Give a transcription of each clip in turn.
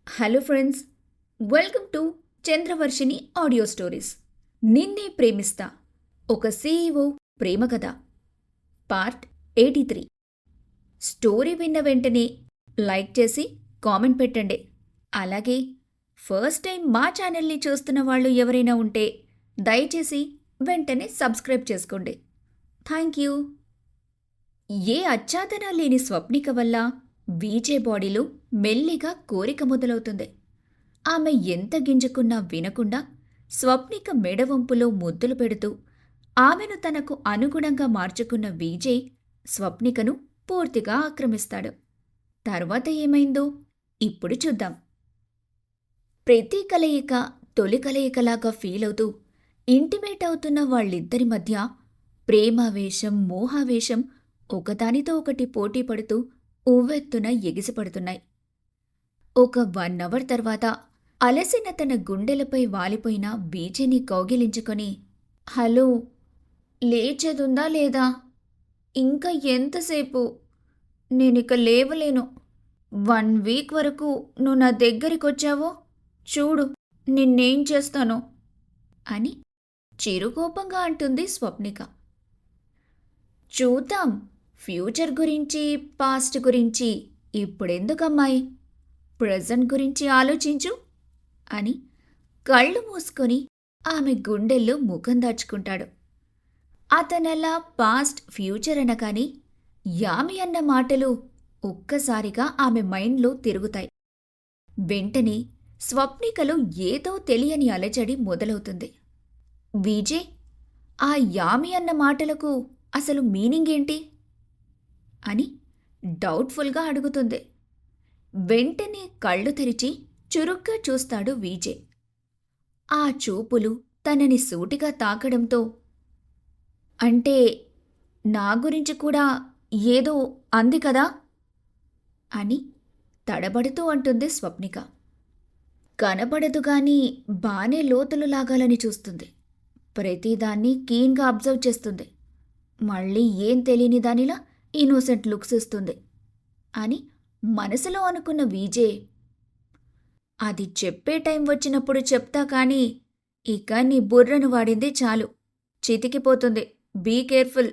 Hello friends, welcome to Chandravarshini audio stories. నిన్నే ప్రేమిస్తా, ఒక CEO ప్రేమ కథ, పార్ట్ 83. స్టోరీ విన్న వెంటనే లైక్ చేసి కామెంట్ పెట్టండి. అలాగే ఫస్ట్ టైం మా ఛానల్ని చూస్తున్న వాళ్ళు ఎవరైనా ఉంటే దయచేసి వెంటనే సబ్స్క్రైబ్ చేసుకోండి. Thank you. ఏ అచ్చాదన లేని స్వప్నిక వల్ల వీజే బాడీలో మెల్లిగా కోరిక మొదలవుతుంది. ఆమె ఎంత గింజుకున్నా వినకుండా స్వప్నిక మెడవంపులో ముద్దులు పెడుతూ ఆమెను తనకు అనుగుణంగా మార్చుకున్న వీజే స్వప్నికను పూర్తిగా ఆక్రమిస్తాడు. తర్వాత ఏమైందో ఇప్పుడు చూద్దాం. ప్రతి కలయిక తొలి కలయికలాగా ఫీలవుతూ ఇంటిమేట్ అవుతున్న వాళ్ళిద్దరి మధ్య ప్రేమావేశం, మోహావేశం ఒకదానితో ఒకటి పోటీ పడుతూ ఉవ్వెత్తున ఎగిసిపడుతున్నాయి. ఒక 1 అవర్ తర్వాత అలసిన తన గుండెలపై వాలిపోయిన వీజేని కౌగిలించుకొని, హలో, లేచేదుందా లేదా? ఇంకా ఎంతసేపు? నేనిక లేవలేను. 1 వీక్ వరకు నువ్వు నా దగ్గరికొచ్చావో చూడు నిన్నేం చేస్తానో అని చిరుకోపంగా అంటుంది స్వప్నిక. చూద్దాం, ఫ్యూచర్ గురించి పాస్ట్ గురించి ఇప్పుడెందుకమ్మాయి, ప్రెజెంట్ గురించి ఆలోచించు అని కళ్ళు మూసుకొని ఆమె గుండెల్లో ముఖం దాచుకుంటాడు. అతనలా పాస్ట్ ఫ్యూచర్ అనగానే యామి అన్న మాటలు ఒక్కసారిగా ఆమె మైండ్లో తిరుగుతాయి. వెంటనే స్వప్నికలో ఏదో తెలియని అలజడి మొదలవుతుంది. వీజే, ఆ యామి అన్న మాటలకు అసలు మీనింగ్ ఏంటి అని డౌట్ఫుల్గా అడుగుతుంది. వెంటనే కళ్ళు తెరిచి చురుగ్గా చూస్తాడు వీజే. ఆ చూపులు తనని సూటిగా తాకడంతో, అంటే నా గురించి కూడా ఏదో అంది కదా అని తడబడుతూ అంటుంది స్వప్నిక. కనబడదు గాని బానే లోతులు లాగాలని చూస్తుంది. ప్రతిదాన్ని కీన్గా అబ్జర్వ్ చేస్తుంది. మళ్ళీ ఏం తెలియని దానిలా ఇన్నోసెంట్ లుక్స్ ఇస్తుంది అని మనసులో అనుకున్న వీజే, అది చెప్పే టైం వచ్చినప్పుడు చెప్తా కానీ ఇక నీ బుర్రను వాడింది చాలు, చితికిపోతుంది, బీ కేర్ఫుల్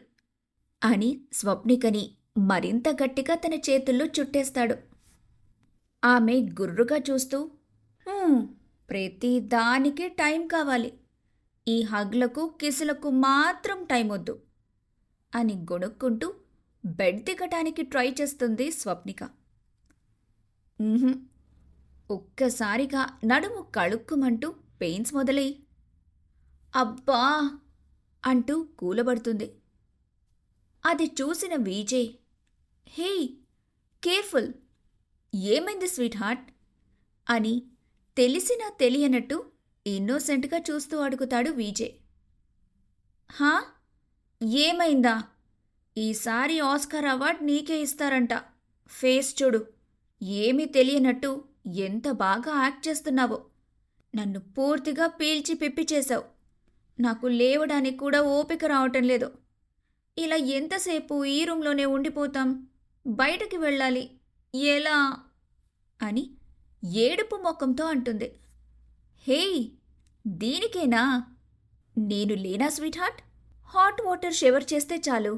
అని స్వప్నికని మరింత గట్టిగా తన చేతుల్లో చుట్టేస్తాడు. ఆమె గుర్రుగా చూస్తూ, ప్రతి దానికి టైం కావాలి, ఈ హగ్లకు కిసులకు మాత్రం టైం వద్దు అని గొణుక్కుంటూ బెడ్ దిగటానికి ట్రై చేస్తుంది స్వప్నిక. ఒక్కసారిగా నడుము కళుక్కుమంటూ పెయిన్స్ మొదలై అబ్బా అంటూ కూలబడుతుంది. అది చూసిన వీజే, హే, కేర్ఫుల్, ఏమైంది స్వీట్ హార్ట్ అని తెలిసినా తెలియనట్టు ఇన్నోసెంట్గా చూస్తూ అడుగుతాడు వీజే. హా, ఏమైందా? ఈసారి ఆస్కార్ అవార్డ్ నీకే ఇస్తారంట. ఫేస్ చూడు, ఏమీ తెలియనట్టు ఎంత బాగా యాక్ట్ చేస్తున్నావో. నన్ను పూర్తిగా పీల్చి పిప్పి చేశావు. నాకు లేవడానికి కూడా ఓపిక రావటం లేదు. ఇలా ఎంతసేపు ఈ రూంలోనే ఉండిపోతాం? బయటకి వెళ్ళాలి, ఎలా అని ఏడుపు ముఖంతో అంటుంది. హేయ్, దీనికేనా? నేను లేనా sweet heart? Hot water shower చేస్తే చాలు,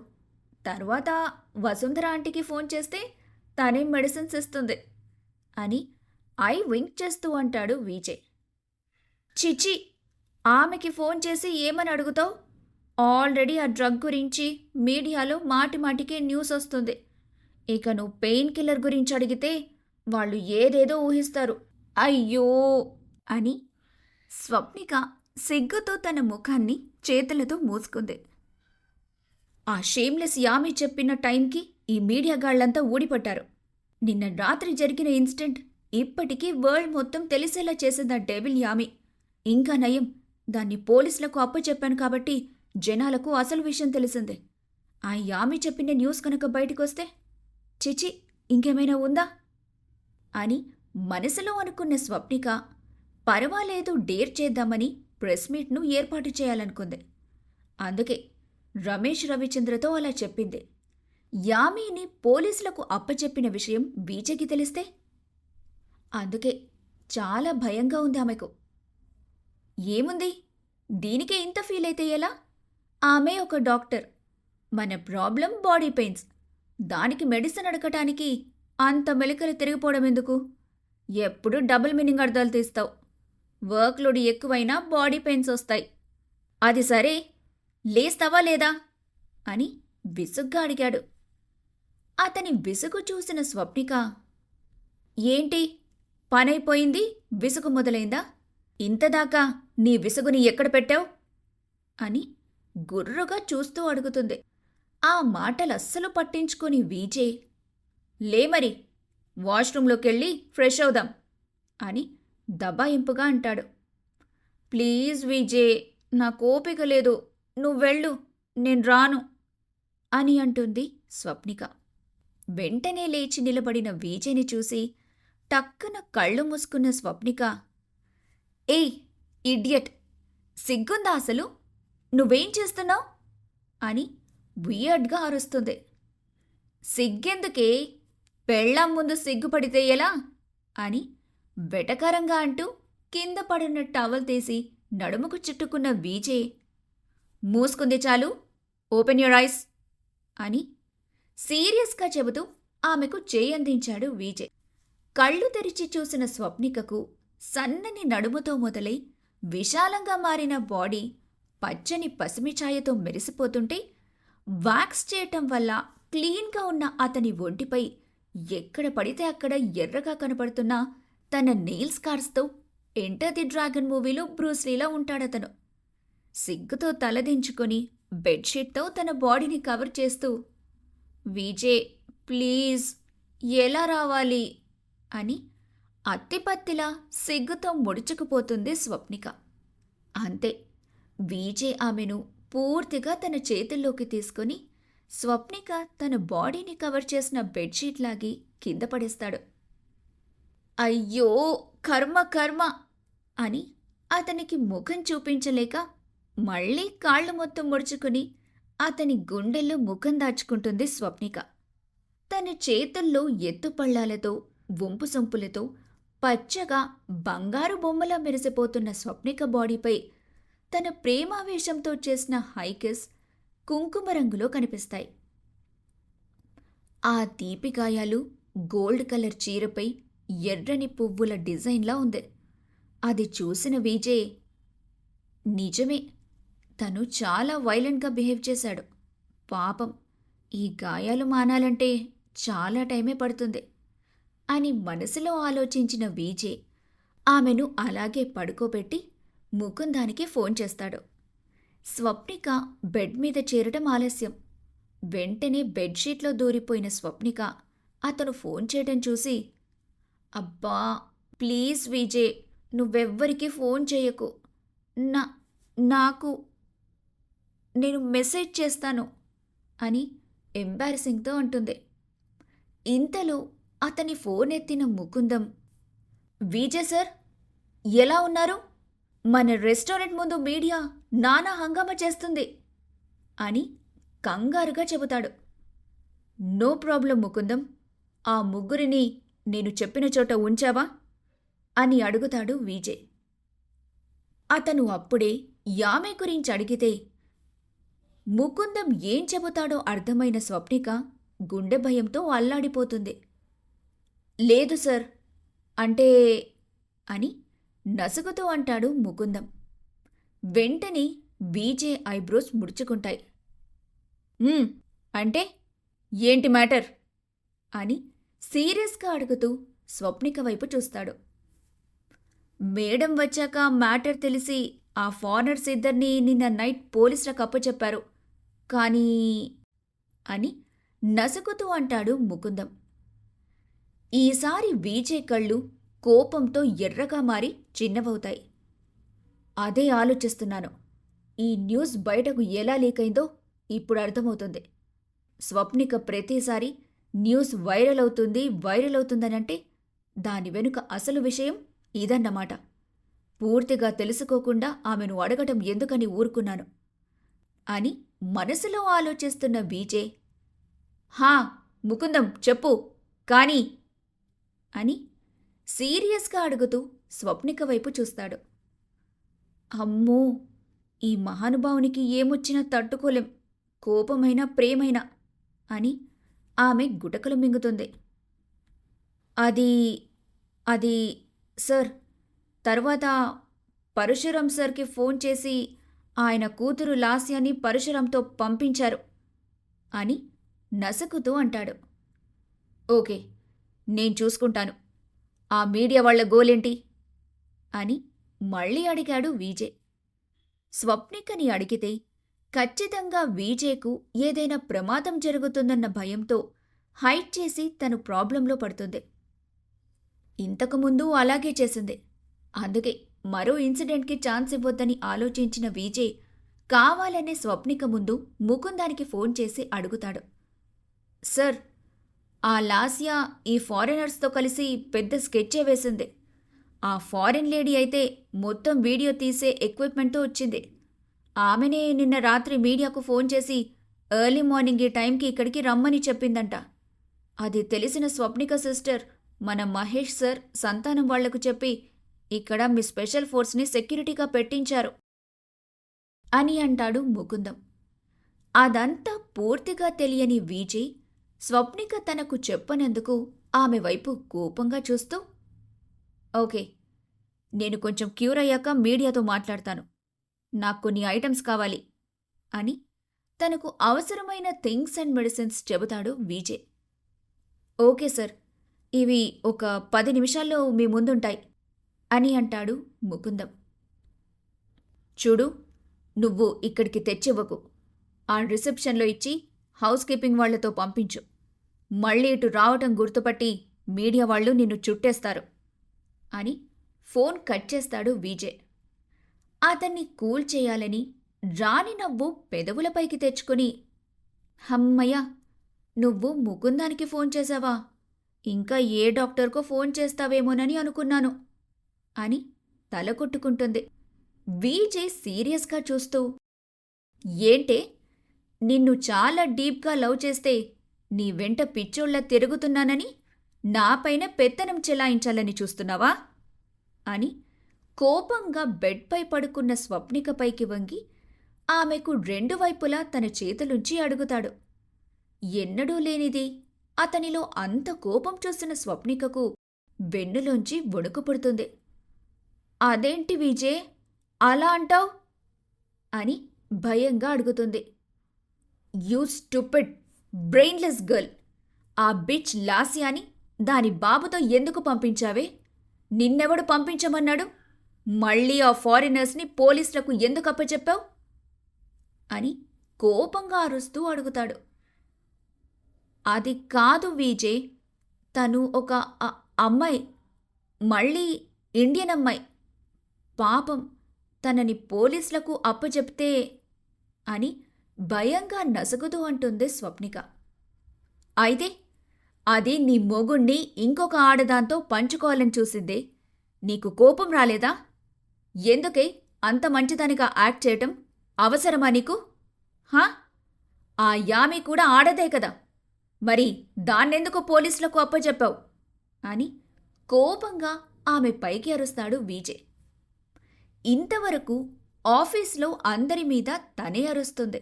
తర్వాత వసుంధర ఆంటీకి ఫోన్ చేస్తే తనే మెడిసిన్స్ ఇస్తుంది అని ఐ వింక్ చేస్తూ అంటాడు వీజే. చిచి, ఆమెకి ఫోన్ చేసి ఏమని అడుగుతావు? ఆల్రెడీ ఆ డ్రగ్ గురించి మీడియాలో మాటిమాటికే న్యూస్ వస్తుంది. ఇక నువ్వు పెయిన్ కిల్లర్ గురించి అడిగితే వాళ్ళు ఏదేదో ఊహిస్తారు. అయ్యో అని స్వప్నిక సిగ్గుతో తన ముఖాన్ని చేతులతో మూసుకుంది. ఆ షేమ్లెస్ యామి చెప్పిన టైంకి ఈ మీడియా గాళ్లంతా ఊడిపట్టారు. నిన్న రాత్రి జరిగిన ఇన్సిడెంట్ ఇప్పటికీ వరల్డ్ మొత్తం తెలిసేలా చేసింది ఆ డెవిల్ యామి. ఇంకా నయం, దాన్ని పోలీసులకు అప్పచెప్పాను కాబట్టి జనాలకు అసలు విషయం తెలిసిందే. ఆ యామి చెప్పిన న్యూస్ కనుక బయటకొస్తే, చిచి, ఇంకేమైనా ఉందా అని మనసులో అనుకున్న స్వప్నిక పర్వాలేదు డేర్ చేద్దామని ప్రెస్ మీట్ను ఏర్పాటు చేయాలనుకుంది. అందుకే రమేష్ రవిచంద్రతో అలా చెప్పింది. యామీని పోలీసులకు అప్పచెప్పిన విషయం వీజేకి తెలిస్తే, అందుకే చాలా భయంగా ఉంది ఆమెకు. ఏముంది? దీనికే ఇంత ఫీల్ అయితే ఎలా? ఆమె ఒక డాక్టర్. మన ప్రాబ్లం బాడీ పెయిన్స్. దానికి మెడిసిన్ అడగటానికి అంత మెలికలు తిరిగిపోవడం ఎందుకు? ఎప్పుడు డబుల్ మీనింగ్ అర్థాలు తీస్తావు. వర్క్ లోడ్ ఎక్కువైనా బాడీ పెయిన్స్ వస్తాయి. అది సరే, లేస్తావా లేదా అని విసుగ్గా అడిగాడు. అతని విసుగు చూసిన స్వప్నిక, ఏంటి పనైపోయింది, విసుగు మొదలైందా? ఇంతదాకా నీ విసుగుని ఎక్కడ పెట్టావు అని గుర్రుగా చూస్తూ అడుగుతుంది. ఆ మాటలస్సలు పట్టించుకొని వీజే, లే మరి, వాష్రూంలోకెళ్ళి ఫ్రెష్ అవుదాం అని దబాయింపుగా అంటాడు. ప్లీజ్ విజే, నాకు ఓపిక లేదు, నువ్వెళ్ళు, నేను రాను అని అంటుంది స్వప్నిక. వెంటనే లేచి నిలబడిన విజయ్ని చూసి టక్కున కళ్ళు మూసుకున్న స్వప్నిక, ఏయ్ ఇడియట్, సిగ్గుందా అసలు? నువ్వేం చేస్తున్నావు అని వియర్డ్గా అరుస్తుంది. సిగ్గెందుకే, పెళ్ళాం ముందు సిగ్గుపడితే ఎలా అని వెటకారంగా అంటూ కింద పడున్న టవల్ తీసి నడుముకు చుట్టుకున్న విజయ్, మూసుకుంది చాలు, ఓపెన్ యువర్ ఐస్ అని సీరియస్గా చెబుతూ ఆమెకు చేయందించాడు విజయ్. కళ్ళు తెరిచి చూసిన స్వప్నికకు సన్నని నడుముతో మొదలై విశాలంగా మారిన బాడీ పచ్చని పసిమిఛాయతో మెరిసిపోతుంటే, వాక్స్ చేయటం వల్ల క్లీన్గా ఉన్న అతని ఒంటిపై ఎక్కడ పడితే అక్కడ ఎర్రగా కనపడుతున్న తన నెయిల్ స్కార్స్తో ఎంటర్ ది డ్రాగన్ మూవీలో బ్రూస్లీలా ఉంటాడతను. సిగ్గుతో తలదించుకొని బెడ్షీట్తో తన బాడీని కవర్ చేస్తూ, విజయ్ ప్లీజ్, ఎలా రావాలి అని అత్తిపత్తిలా సిగ్గుతో ముడుచుకుపోతుంది స్వప్నిక. అంతే, విజయ్ ఆమెను పూర్తిగా తన చేతుల్లోకి తీసుకుని స్వప్నిక తన బాడీని కవర్ చేసిన బెడ్షీట్ లాగి కింద పడేస్తాడు. అయ్యో కర్మ కర్మ అని అతనికి ముఖం చూపించలేక మళ్ళీ కాళ్ళు మొత్తం ముడుచుకుని అతని గుండెల్లో ముఖం దాచుకుంటుంది స్వప్నిక. తన చేతుల్లో ఎత్తుపళ్ళాలతో వంపు సొంపులతో పచ్చగా బంగారు బొమ్మలా మెరిసిపోతున్న స్వప్నిక బాడీపై తన ప్రేమావేశంతో చేసిన హైకిస్ కుంకుమ రంగులో కనిపిస్తాయి. ఆ తీపి గాయాలు గోల్డ్ కలర్ చీరపై ఎర్రని పువ్వుల డిజైన్లా ఉంది. అది చూసిన విజయ్, నిజమే, తను చాలా వైలెంట్గా బిహేవ్ చేశాడు. పాపం, ఈ గాయాలు మానాలంటే చాలా టైమే పడుతుంది అని మనసులో ఆలోచించిన విజయ్ ఆమెను అలాగే పడుకోబెట్టి ముకుందానికి ఫోన్ చేస్తాడు. స్వప్నిక బెడ్ మీద చేరటం ఆలస్యం. వెంటనే బెడ్షీట్లో దూరిపోయిన స్వప్నిక అతను ఫోన్ చేయడం చూసి, అబ్బా ప్లీజ్ విజయ్, నువ్వెవ్వరికీ ఫోన్ చేయకు, నాకు నేను మెసేజ్ చేస్తాను అని ఎంబారసింగ్తో అంటుంది. ఇంతలో అతని ఫోన్ ఎత్తిన ముకుందం, విజయ్ సార్, ఎలా ఉన్నారు? మన రెస్టారెంట్ ముందు మీడియా నానా హంగామా చేస్తుంది అని కంగారుగా చెబుతాడు. నో ప్రాబ్లం ముకుందం, ఆ ముగ్గురిని నేను చెప్పిన చోట ఉంచావా అని అడుగుతాడు విజయ్. అతను అప్పుడే యామే గురించి అడిగితే ముకుందం ఏం చెబుతాడో అర్థమైన స్వప్నిక గుండె భయంతో అల్లాడిపోతుంది. లేదు సార్, అంటే అని నసుగుతూ అంటాడు ముకుందం. వెంటనే విజయ్ ఐబ్రోస్ ముడుచుకుంటాయి. అంటే ఏంటి మ్యాటర్ అని సీరియస్గా అడుగుతూ స్వప్నిక వైపు చూస్తాడు. మేడం వచ్చాక మ్యాటర్ తెలిసి ఆ ఫారినర్స్ ఇద్దరినీ నిన్న నైట్ పోలీసులకు అప్పచెప్పారు, కానీ అని నసుగుతూ అంటాడు ముకుందం. ఈసారి విజయ్ కళ్ళు కోపంతో ఎర్రగా మారి చిన్నవవుతాయి. అదే ఆలోచిస్తున్నాను. ఈ న్యూస్ బయటకు ఎలా లీకైందో ఇప్పుడు అర్థమవుతుంది. స్వప్నిక ప్రతిసారి న్యూస్ వైరల్ అవుతుందనంటే దాని వెనుక అసలు విషయం ఇదన్నమాట. పూర్తిగా తెలుసుకోకుండా ఆమెను అడగటం ఎందుకని ఊరుకున్నాను అని మనసులో ఆలోచిస్తున్న విజయ్, హా ముకుందం చెప్పు కానీ అని సీరియస్గా అడుగుతూ స్వప్నిక వైపు చూస్తాడు. అమ్మో, ఈ మహానుభావునికి ఏమొచ్చినా తట్టుకోలేం, కోపమైనా ప్రేమైనా అని ఆమె గుటకలు మింగుతుంది. అది అది సార్, తర్వాత పరశురాం సార్కి ఫోన్ చేసి ఆయన కూతురు లాస్యాని పరశురాంతో పంపించారు అని నసుకుతూ అంటాడు. ఓకే, నేను చూసుకుంటాను. ఆ మీడియా వాళ్ల గోలేంటి అని మళ్ళీ అడిగాడు విజయ్. స్వప్నికని అడిగితే ఖచ్చితంగా విజయ్కు ఏదైనా ప్రమాదం జరుగుతుందన్న భయంతో హైడ్ చేసి తను ప్రాబ్లంలో పడుతుంది. ఇంతకుముందు అలాగే చేసింది. అందుకే మరో ఇన్సిడెంట్కి ఛాన్స్ ఇవ్వొద్దని ఆలోచించిన విజయ్ కావాలనే స్వప్నిక ముందు ముకుందానికి ఫోన్ చేసి అడుగుతాడు. సార్, ఆ లాస్యా ఈ ఫారినర్స్తో కలిసి పెద్ద స్కెచ్చే వేసింది. ఆ ఫారిన్ లేడీ అయితే మొత్తం వీడియో తీసే ఎక్విప్మెంట్తో వచ్చింది. ఆమెనే నిన్న రాత్రి మీడియాకు ఫోన్ చేసి ఎర్లీ మార్నింగ్ ఈ టైంకి ఇక్కడికి రమ్మని చెప్పిందంట. అది తెలిసిన స్వప్నిక సిస్టర్ మన మహేష్ సార్ సంతానం వాళ్లకు చెప్పి ఇక్కడ మీ స్పెషల్ ఫోర్స్ని సెక్యూరిటీగా పెట్టించారు అని అంటాడు ముకుందం. అదంతా పూర్తిగా తెలియని విజయ్ స్వప్నిక తనకు చెప్పనందుకు ఆమె వైపు కోపంగా చూస్తూ, ఓకే, నేను కొంచెం క్యూర్ అయ్యాక మీడియాతో మాట్లాడతాను. నాకు కొన్ని ఐటమ్స్ కావాలి అని తనకు అవసరమైన థింగ్స్ అండ్ మెడిసిన్స్ చెబుతాడు విజయ్. ఓకే సార్, ఇవి ఒక 10 నిమిషాల్లో మీ ముందుంటాయి అని అంటాడు ముకుందం. చూడు, నువ్వు ఇక్కడికి తెచ్చివ్వకు. ఆ రిసెప్షన్లో ఇచ్చి హౌస్ కీపింగ్ వాళ్లతో పంపించు. మళ్ళీ ఇటు రావటం గుర్తుపట్టి మీడియా వాళ్ళు నిన్ను చుట్టేస్తారు అని ఫోన్ కట్ చేస్తాడు విజయ్. అతన్ని కూల్ చేయాలని రాని నవ్వు పెదవులపైకి తెచ్చుకుని, హమ్మయ్య, నువ్వు ముకుందానికి ఫోన్ చేశావా? ఇంకా ఏ డాక్టర్కో ఫోన్ చేస్తావేమోనని అనుకున్నాను అని తల కొట్టుకుంటుంది. విజయ్ సీరియస్గా చూస్తూ, ఏంటే, నిన్ను చాలా డీప్గా లవ్ చేస్తే నీ వెంట పిచ్చోళ్ల తిరుగుతున్నానని నాపైన పెత్తనం చెలాయించాలని చూస్తున్నావా అని కోపంగా బెడ్పై పడుకున్న స్వప్నికపైకి వంగి ఆమెకు 2 వైపులా తన చేతులుంచి అడుగుతాడు. ఎన్నడూ లేనిది అతనిలో అంత కోపం చూసిన స్వప్నికకు వెన్నులోంచి వణుకు పుడుతుంది. అదేంటి విజయ్, అలా అంటావ్ అని భయంగా అడుగుతుంది. You stupid, brainless girl! ఆ బిచ్ లాస్యాని దాని బాబుతో ఎందుకు పంపించావే? నిన్నెవడు పంపించమన్నాడు? మళ్ళీ ఆ ఫారినర్స్ని పోలీసులకు ఎందుకు అప్పచెప్పావు అని కోపంగా అరుస్తూ అడుగుతాడు. అది కాదు విజయ్, తను ఒక అమ్మాయి, మళ్ళీ ఇండియన్ అమ్మాయి. పాపం, తనని పోలీసులకు అప్పచెప్తే అని భయంగా నసుగుతూ అంటుంది స్వప్నిక. అయితే అది నీ మొగుణ్ణి ఇంకొక ఆడదాంతో పంచుకోవాలని చూసిందే. నీకు కోపం రాలేదా? ఎందుకే అంత మంచిదానిగా యాక్ట్ చేయటం? అవసరమా నీకు? హా? ఆ యామి కూడా ఆడదే కదా, మరి దాన్నెందుకు పోలీసులకు అప్పచెప్పావు అని కోపంగా ఆమె పైకి అరుస్తాడు విజయ్. ఇంతవరకు ఆఫీస్లో అందరి మీద తనే అరుస్తుంది.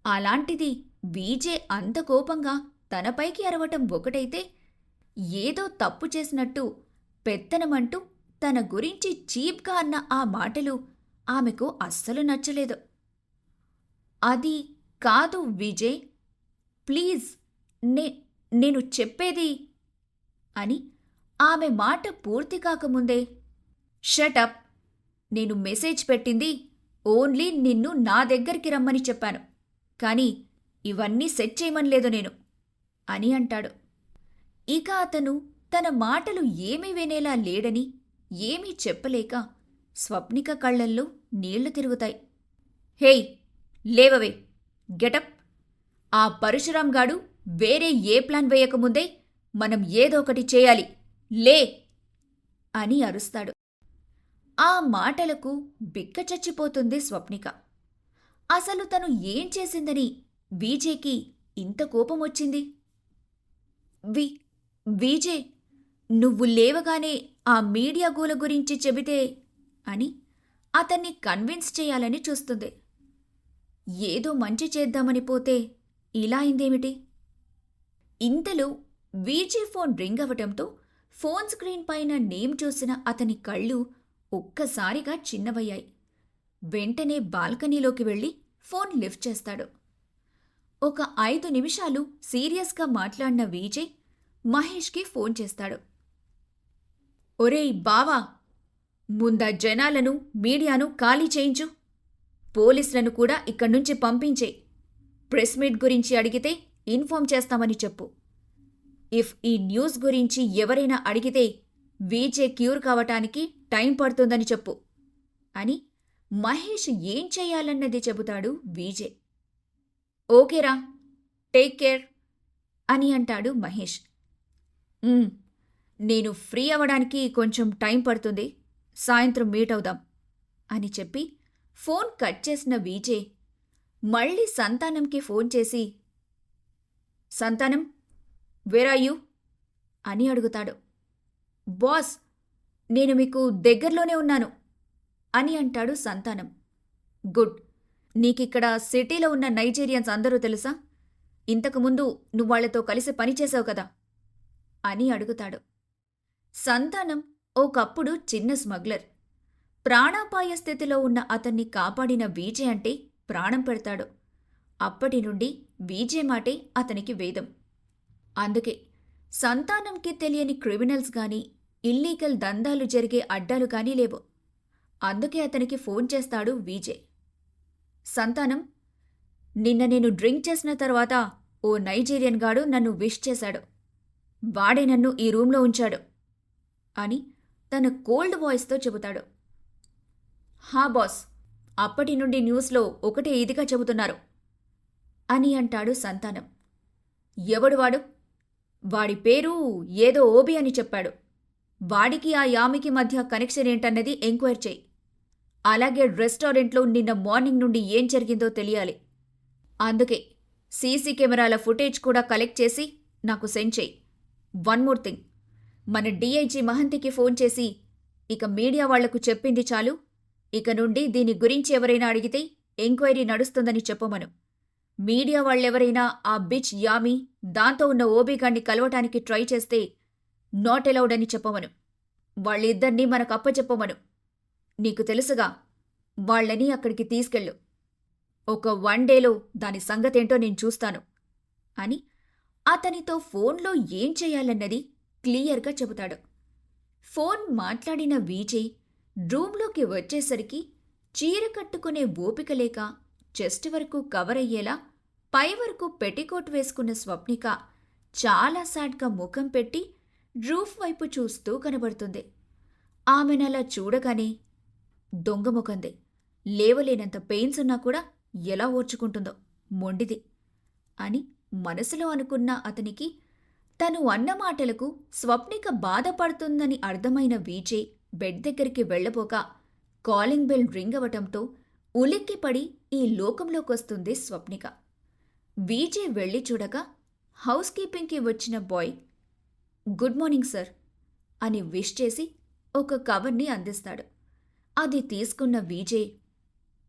అలాంటిది విజయ్ అంత కోపంగా తనపైకి అరవటం ఒకటైతే, ఏదో తప్పు చేసినట్టు పెత్తనమంటూ తన గురించి చీప్గా అన్న ఆ మాటలు ఆమెకు అస్సలు నచ్చలేదు. అది కాదు విజయ్, ప్లీజ్, నేను చెప్పేది అని ఆమె మాట పూర్తి కాకముందే, షటప్, నేను మెసేజ్ పెట్టింది ఓన్లీ నిన్ను నా దగ్గరికి రమ్మని చెప్పాను, కానీ ఇవన్నీ సెట్ చేయమనలేదు నేను అని అంటాడు. ఇక అతను తన మాటలు ఏమీ వినేలా లేడని ఏమీ చెప్పలేక స్వప్నిక కళ్లల్లో నీళ్లు తిరుగుతాయి. హేయ్, లేవవే, గెటప్! ఆ పరశురాం గాడు వేరే ఏ ప్లాన్ వేయకముందే మనం ఏదో ఒకటి చేయాలి, లే అని అరుస్తాడు. ఆ మాటలకు బిక్కచచ్చిపోతుంది స్వప్నిక. అసలు తను ఏం చేసిందని విజయ్కి ఇంత కోపం వచ్చింది? విజయ్, నువ్వు లేవగానే ఆ మీడియా గోల గురించి చెబితే అని అతన్ని కన్విన్స్ చేయాలని చూస్తుంది. ఏదో మంచి చేద్దామని పోతే ఇలా అయిందేమిటి? ఇంతలో వీజీ ఫోన్ రింగ్ అవటంతో ఫోన్ స్క్రీన్ పైన నేమ్ చూసిన అతని కళ్ళు ఒక్కసారిగా చిన్నవయ్యాయి. వెంటనే బాల్కనీలోకి వెళ్ళి ఫోన్ లిఫ్ట్ చేస్తాడు. ఒక 5 నిమిషాలు సీరియస్గా మాట్లాడిన విజయ్ మహేష్కి ఫోన్ చేస్తాడు. ఒరేయ్ బావా, ముందా జనాలను మీడియాను ఖాళీ చేయించు. పోలీసులను కూడా ఇక్కడ్నుంచి పంపించే. ప్రెస్ మీట్ గురించి అడిగితే ఇన్ఫార్మ్ చేస్తామని చెప్పు. ఇఫ్ ఈ న్యూస్ గురించి ఎవరైనా అడిగితే వీజే క్యూర్ కావటానికి టైం పడుతుందని చెప్పు అని మహేష్ ఏం చెయ్యాలన్నది చెబుతాడు వీజే. ఓకేరా, టేక్ కేర్ అని అంటాడు మహేష్. నేను ఫ్రీ అవ్వడానికి కొంచెం టైం పడుతుంది, సాయంత్రం మీట్ అవుదాం అని చెప్పి ఫోన్ కట్ చేసిన వీజే మళ్ళీ సంతానంకి ఫోన్ చేసి, సంతానం, వేర్ ఆర్ యూ అని అడుగుతాడు. బాస్, నేను మీకు దగ్గరలోనే ఉన్నాను అని అంటాడు సంతానం. గుడ్. నీకిక్కడ సిటీలో ఉన్న నైజీరియన్స్ అందరూ తెలుసా? ఇంతకుముందు నువ్వు వాళ్లతో కలిసి పనిచేశావు కదా అని అడుగుతాడు. సంతానం ఒకప్పుడు చిన్న స్మగ్లర్. ప్రాణాపాయ స్థితిలో ఉన్న అతన్ని కాపాడిన వీజే అంటే ప్రాణం పెడతాడు. అప్పటి నుండి వీజే మాటే అతనికి వేదం. అందుకే సంతానంకి తెలియని క్రిమినల్స్ గాని, ఇల్లీగల్ దందాలు జరిగే అడ్డాలు గానీ లేవు. అందుకే అతనికి ఫోన్ చేస్తాడు వీజే. సంతానం, నిన్న నేను డ్రింక్ చేసిన తర్వాత ఓ నైజీరియన్ గాడు నన్ను విష్ చేశాడు. వాడే నన్ను ఈ రూంలో ఉంచాడు అని తన కోల్డ్ వాయిస్తో చెబుతాడు. హా బాస్, అప్పటి నుండి న్యూస్లో ఒకటే ఇదిగా చెబుతున్నారు అని అంటాడు సంతానం. ఎవడు వాడు? వాడి పేరు ఏదో ఓబి అని చెప్పాడు. వాడికి ఆ యామికి మధ్య కనెక్షన్ ఏంటన్నది ఎంక్వైరీ చెయ్యి. అలాగే రెస్టారెంట్లో నిన్న మార్నింగ్ నుండి ఏం జరిగిందో తెలియాలి. అందుకే సీసీ కెమెరాల ఫుటేజ్ కూడా కలెక్ట్ చేసి నాకు సెండ్ చెయ్యి. వన్ మోర్ థింగ్, మన డీఐజీ మహంతికి ఫోన్ చేసి, ఇక మీడియా వాళ్లకు చెప్పింది చాలు, ఇక నుండి దీని గురించి ఎవరైనా అడిగితే ఎంక్వైరీ నడుస్తుందని చెప్పమను. మీడియా వాళ్ళెవరైనా ఆ బిచ్ యామి, దాంతో ఉన్న ఓబీగాన్ని కలవటానికి ట్రై చేస్తే నాట్ అలౌడ్ అని చెప్పమను. వాళ్ళిద్దరినీ మనకు అప్పచెప్పమను. నీకు తెలుసుగా, వాళ్లని అక్కడికి తీసుకెళ్ళు. ఒక 1 డేలో దాని సంగతేంటో నేను చూస్తాను అని అతనితో ఫోన్లో ఏం చేయాలన్నది క్లియర్గా చెబుతాడు. ఫోన్ మాట్లాడిన విజయ్ రూంలోకి వచ్చేసరికి చీర కట్టుకునే ఓపిక లేక చెస్ట్ వరకు కవర్ అయ్యేలా పై వరకు పెట్టికోట్ వేసుకున్న స్వప్నిక చాలా సాడ్గా ముఖం పెట్టి రూఫ్ వైపు చూస్తూ కనబడుతుంది. ఆమెనలా చూడగానే దొంగముఖందే, లేవలేనంత పెయిన్స్ ఉన్నా కూడా ఎలా ఓర్చుకుంటుందో, మొండిది అని మనసులో అనుకున్న అతనికి తను అన్న మాటలకు స్వప్నిక బాధపడుతుందని అర్థమైన విజయ్ బెడ్ దగ్గరికి వెళ్లబోక కాలింగ్ బెల్ రింగ్ అవటంతో ఉలిక్కిపడి ఈ లోకంలోకొస్తుంది స్వప్నిక. విజయ్ వెళ్ళి చూడగా హౌస్ కీపింగ్కి వచ్చిన బాయ్ గుడ్ మార్నింగ్ సార్ అని విష్ చేసి ఒక కవర్ని అందిస్తాడు. అది తీసుకున్న విజయ్,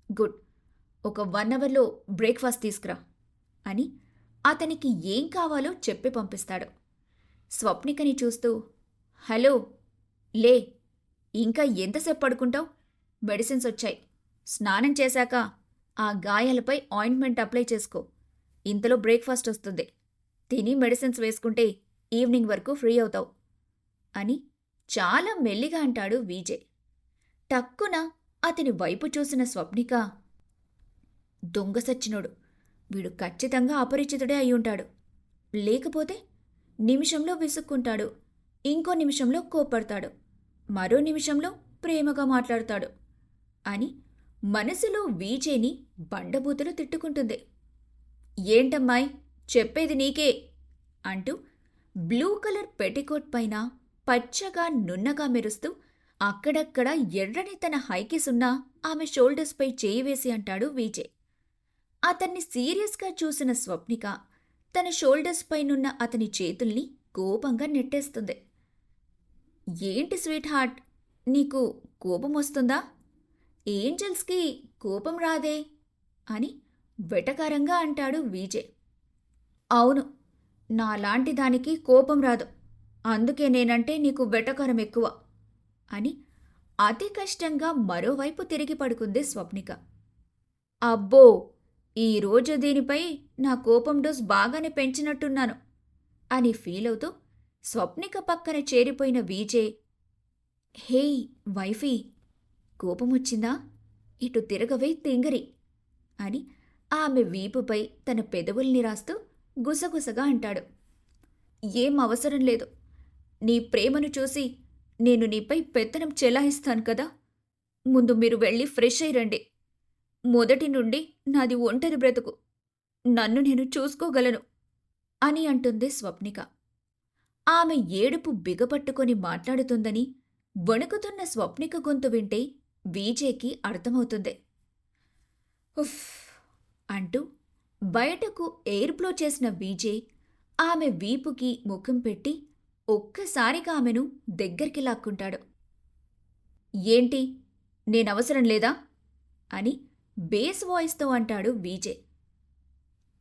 గుడ్, ఒక 1 అవర్లో బ్రేక్ఫాస్ట్ తీసుకురా అని అతనికి ఏం కావాలో చెప్పి పంపిస్తాడు. స్వప్నికని చూస్తూ, హలో, లే, ఇంకా ఎంతసేపు పడుకుంటావు? మెడిసిన్స్ వచ్చాయి. స్నానం చేశాక ఆ గాయాలపై ఆయింట్మెంట్ అప్లై చేసుకో. ఇంతలో బ్రేక్ఫాస్ట్ వస్తుంది. తిని మెడిసిన్స్ వేసుకుంటే ఈవినింగ్ వరకు ఫ్రీ అవుతావు అని చాలా మెల్లిగా అంటాడు విజయ్. టక్కున అతని వైపు చూసిన స్వప్నిక, దొంగసచ్చినోడు, వీడు ఖచ్చితంగా అపరిచితుడే అయ్యుంటాడు. లేకపోతే నిమిషంలో విసుక్కుంటాడు, ఇంకో నిమిషంలో కోప్పడతాడు, మరో నిమిషంలో ప్రేమగా మాట్లాడతాడు అని మనసులో విజయ్ని బండబూతులు తిట్టుకుంటుంది. ఏంటమ్మాయ్, చెప్పేది నీకే అంటూ బ్లూ కలర్ పెట్టికోట్ పైన పచ్చగా నున్నగా మెరుస్తూ అక్కడక్కడ ఎర్రని తన హైకిసున్న ఆమె షోల్డర్స్పై చేయి వేసి అంటాడు విజయ్. అతన్ని సీరియస్గా చూసిన స్వప్నిక తన షోల్డర్స్ పైనున్న అతని చేతుల్ని కోపంగా నెట్టేస్తుంది. ఏంటి స్వీట్ హార్ట్, నీకు కోపం వస్తుందా? ఏంజల్స్కి కోపం రాదే అని వెటకారంగా అంటాడు విజయ్. అవును, నాలాంటి దానికి కోపం రాదు, అందుకే నేనంటే నీకు వెటకారం ఎక్కువ అని అతి కష్టంగా మరోవైపు తిరిగి పడుకుంది స్వప్నిక. అబ్బో, ఈరోజు దీనిపై నా కోపం డోస్ బాగానే పెంచినట్టున్నాను అని ఫీలవుతూ స్వప్నిక పక్కన చేరిపోయిన విజయ్, హేయ్ వైఫీ, కోపమొచ్చిందా? ఇటు తిరగవే తింగరి అని ఆమె వీపుపై తన పెదవుల్ని రాస్తూ గుసగుసగా అంటాడు. ఏం అవసరం లేదు. నీ ప్రేమను చూసి నేను నీపై పెత్తనం చెలాయిస్తాను కదా. ముందు మీరు వెళ్ళి ఫ్రెష్ అయి రండి. మొదటి నుండి నాది ఒంటరి బ్రతుకు. నన్ను నేను చూసుకోగలను అని అంటుంది స్వప్నిక. ఆమె ఏడుపు బిగపట్టుకొని మాట్లాడుతుందని వణుకుతున్న స్వప్నిక గొంతు వింటే విజయ్కి అర్థమవుతుంది. ఉఫ్ అంటూ బయటకు ఎయిర్ బ్లో చేసిన విజయ్ ఆమె వీపుకి ముఖం పెట్టి ఒక్కసారిగా ఆమెను దగ్గరికి లాక్కుంటాడు. ఏంటి, నేనవసరం లేదా అని బేస్ వాయిస్తో అంటాడు విజయ్.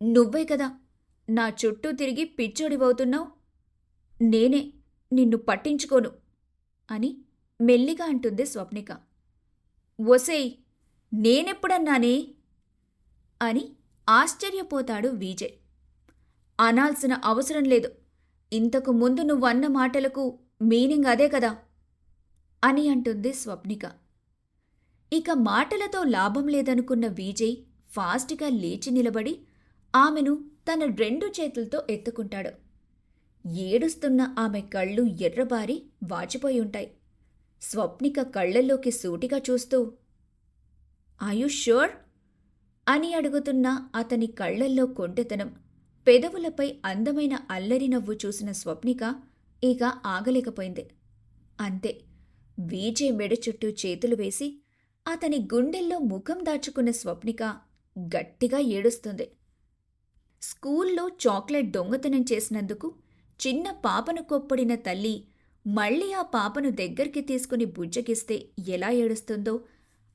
నువ్వే కదా నా చుట్టూ తిరిగి పిచ్చోడివవుతున్నావు. నేనే నిన్ను పట్టించుకోను అని మెల్లిగా అంటుంది స్వప్నిక. ఒసేయ్, నేనెప్పుడన్నానే అని ఆశ్చర్యపోతాడు విజయ్. అనాల్సిన అవసరం లేదు. ఇంతకు ముందు నువ్వన్న మాటలకు మీనింగ్ అదే కదా అని అంటుంది స్వప్నిక. ఇక మాటలతో లాభం లేదనుకున్న విజయ్ ఫాస్ట్గా లేచి నిలబడి ఆమెను తన 2 చేతులతో ఎత్తుకుంటాడు. ఏడుస్తున్న ఆమె కళ్ళు ఎర్రబారి వాచిపోయి ఉంటాయి. స్వప్నిక కళ్ళల్లోకి సూటిగా చూస్తూ, ఆర్ ష్యూర్ అని అడుగుతున్న అతని కళ్ళల్లో కొంటెతనం, పెదవులపై అందమైన అల్లరి నవ్వు చూసిన స్వప్నిక ఇక ఆగలేకపోయింది. అంతే, విజయ్ మెడ చుట్టూ చేతులు వేసి అతని గుండెల్లో ముఖం దాచుకున్న స్వప్నిక గట్టిగా ఏడుస్తుంది. స్కూల్లో చాక్లెట్ దొంగతనం చేసినందుకు చిన్న పాపను కొప్పడిన తల్లి మళ్ళీ ఆ పాపను దగ్గరికి తీసుకుని బుజ్జగిస్తే ఎలా ఏడుస్తుందో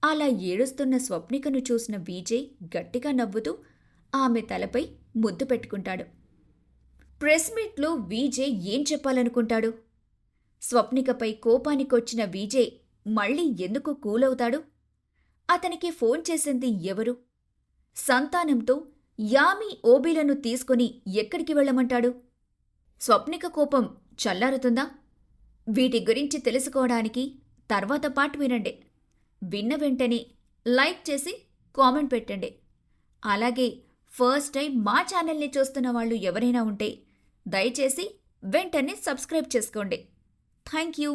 అలా ఏడుస్తున్న స్వప్నికను చూసిన విజయ్ గట్టిగా నవ్వుతూ ఆమె తలపై ముద్దు పెట్టుకుంటాడు. ప్రెస్ మీట్లో విజయ్ ఏం చెప్పాలనుకుంటాడు? స్వప్నికపై కోపానికొచ్చిన విజయ్ మళ్ళీ ఎందుకు కూలవుతాడు? అతనికి ఫోన్ చేసింది ఎవరు? సంతానంతో యామి ఓబీలను తీసుకుని ఎక్కడికి వెళ్ళమంటాడు? స్వప్నిక కోపం చల్లారుతుందా? వీటి గురించి తెలుసుకోవడానికి తర్వాత పార్ట్ వినండి. విన్న వెంటనే లైక్ చేసి కామెంట్ పెట్టండి. అలాగే ఫస్ట్ టైం మా ఛానల్ని చూస్తున్న వాళ్ళు ఎవరైనా ఉంటే దయచేసి వెంటనే సబ్స్క్రైబ్ చేసుకోండి. Thank you.